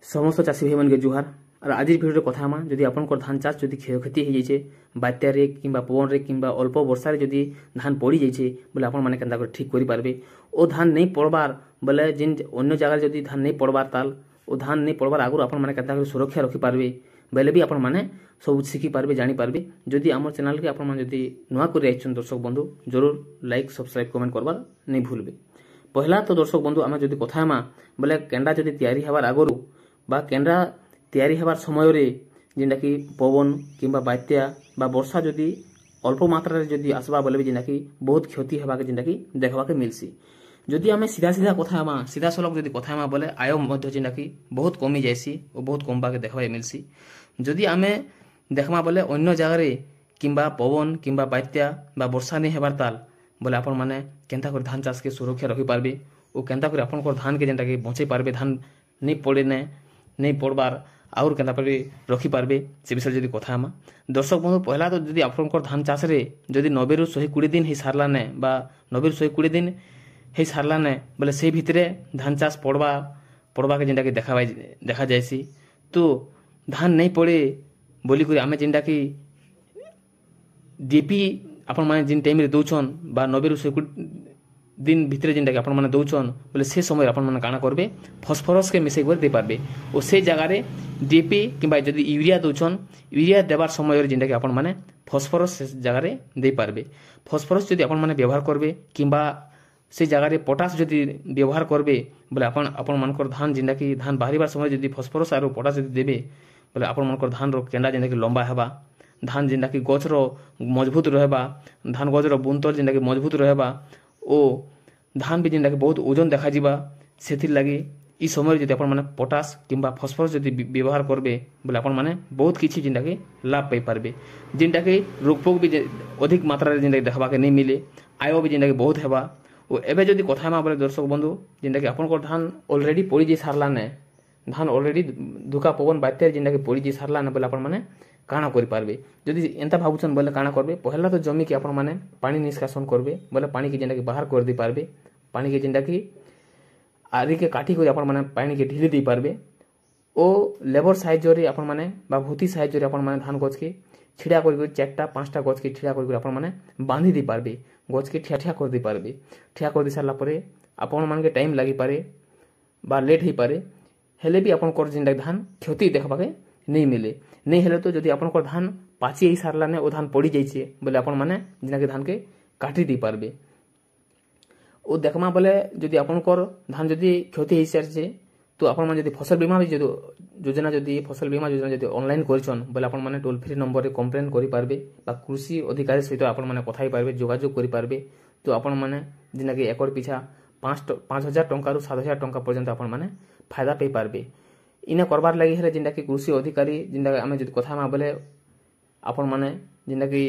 समस्त चाषी भाई मन के जुहार और आज भिडियो कथा हमा जदि आपनकर धान चाष जदि क्षयक्षति हो जाइए बात्यारे किंबा पवन रे किंबा अल्प वर्षा रे जदि धान पड़ी जाइए बोले आपण माने केनता कर ठीक करि पारबे ओ धान नहीं पड़बार बोले जिन अन्य जगह जदि धान नहीं पड़बार ताल ओ धान नहीं पड़बार आगु आपण माने केनता कर सुरक्षा रखि पारबे बेले भी आपण माने सब शिखि पारबे जानि पारबे जदि हमर चैनल के आपण माने जदि नुआ करि आइछन दर्शक बंधु जरूर लाइक सब्सक्राइब कमेंट करबार नहीं भूलबे। पहला तो दर्शक बंधु आम जदि कथा हमा बोले केंडा जदि तैयारी हबार आगरु बा केंडा तैयारी हबार समय रे जेंडा कि पवन किंबा बात्या बा वर्षा जदि अल्प मात्रा रे जदि आसबा बोले जेंडा कि बहुत क्षति हबा के जेंडा कि देखबा के मिलसी। जदि आमे सीधा सीधा कथा हमा सीधा सलग जदि कथा हमा बोले आय मध्य जेंडा कि बहुत कमी जायसी और बहुत कमबा के देखबा मिलसी। जदि आमे देखमा बोले अन्य जगह रे किंबा पवन किंबा बात्या बा वर्षा नहीं हेबार ताल बोले आपण माने केंता कर धान चाष के सुरक्षा रखि पारबे ओ केंता कर आपण धान के जेंटा के बचाई पारबे धान नहीं पड़े नहीं पड़बार आउर केंता पर रखि पारबे से विषय जदि कथा हमा दर्शक बंधु पहला तो जदि आपण धान चाष रे जदि 90 रु 120 दिन हे सारला ने बा 90 रु 120 दिन हे सारला ने बोले से भितरे धान चाष पड़बा के जेंटा के देखा जायसी तो धान नहीं पड़े बोली कर आमे जेंटा कि डीपी आपण माने जिन टाइम रे दउछन बा 90 रु 120 दिन भितरे जेंटा कि आपण माने दउछन बोले से समय आपण माने काना करबे फॉस्फोरस के मिसेई कर दे पारबे ओ से जगह रे डीपी किंबा जदि यूरिया दउछन यूरिया देबार समय रे जेंटा कि आपण माने फॉस्फोरस से जगह रे दे पारबे। फॉस्फोरस जदि आपण माने व्यवहार करबे किंबा से जगह रे पोटास जदि व्यवहार करबे बोले आपण मानकर धान जेंटा कि धान बाहरिबार समय जदि फॉस्फोरस आरो पोटास जदि देबे बोले आपण मानकर धान रो केंडा जेंटा कि लंबा हेबा धान जेंटा कि गछ रो मजबूत रहबा धान गछ रो बुंतल जेंटा कि मजबूत रहबा ओ धान भी जेंटा कि बहुत ओजन देखा जीवा सेथिर लागि ई समय जदि आपण माने पोटास किंबा फॉस्फोरस जदि व्यवहार करबे बोले आपण माने बहुत किछि जेंटा कि लाभ पाई पारबे जेंटा कि रोगपोक भी अधिक मात्रा रे जेंटा देखबा के नहीं मिले आय भी जेंटा कि बहुत हेबा ओ एबे जदि कथा मा बोले दर्शक बंधु जेंटा कि आपण को धान ऑलरेडी पड़ी जे सारला ने धान ऑलरेडी धुका पवन बात्या जेंटा कि पड़ी जे सारला ने बोले आपण माने काना करि पारबे जदि एंता भाबुछन बोले काना करबे पहला तो जमी के आपण माने पानी निष्कासन करबे बोले पानी के जेंटा कि बाहर कर दे पारबे पानी के जेंटा कि आदि के काठी कर आपण माने पानी के ढिली दे पारबे ओ लेबर साइज रे आपण माने बा भूती साइज रे आपण माने धान गछ के छिड़ा कर चारटा पांचटा गछ के छिड़ा कर आपण माने बांधी दे पारबे गछ के ठिया कर दे पारबे ठिया कर दे सारला परे आपण मान के टाइम लागि पारे बा लेट ही पारे हेले भी आपण कर जेंटा धान क्षति देखबा के नहीं मिले नहीं हेले तो जदि आपण धान पाची ही सारला ने ओ धान पड़ी जाइए बोले आपण माने जेना के धान के काटी दे पारबे ओ देखमा बोले जदि आपण धान जदि क्षति ही सारछे तो आपण माने जदि फसल बीमा योजना जदि फसल बीमा योजना जदि ऑनलाइन करछन बोले आपण माने टोल फ्री नंबर रे कंप्लेन करि पारबे बा कृषि अधिकारी सहित आपण माने कथाई पारबे जोगाजोग करि पारबे तो आपण माने जेना के एकड़ पिछा 5000 टंका रु 7000 टंका पर्यंत आपण माने फायदा पे पारबे इना करबार लागि हेले जेंटा कि कृषि अधिकारी जेंटा आमे जदि कथा मा बोले आपण माने जेंटा कि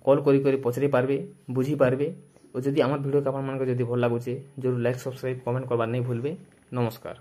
कॉल करी पचरी पारबे बुझी पारबे और जदि आम वीडियो के आपण मानक जदि भल लागुचे जरूर लाइक सब्सक्राइब कमेंट करबार नहीं भूलबे। नमस्कार।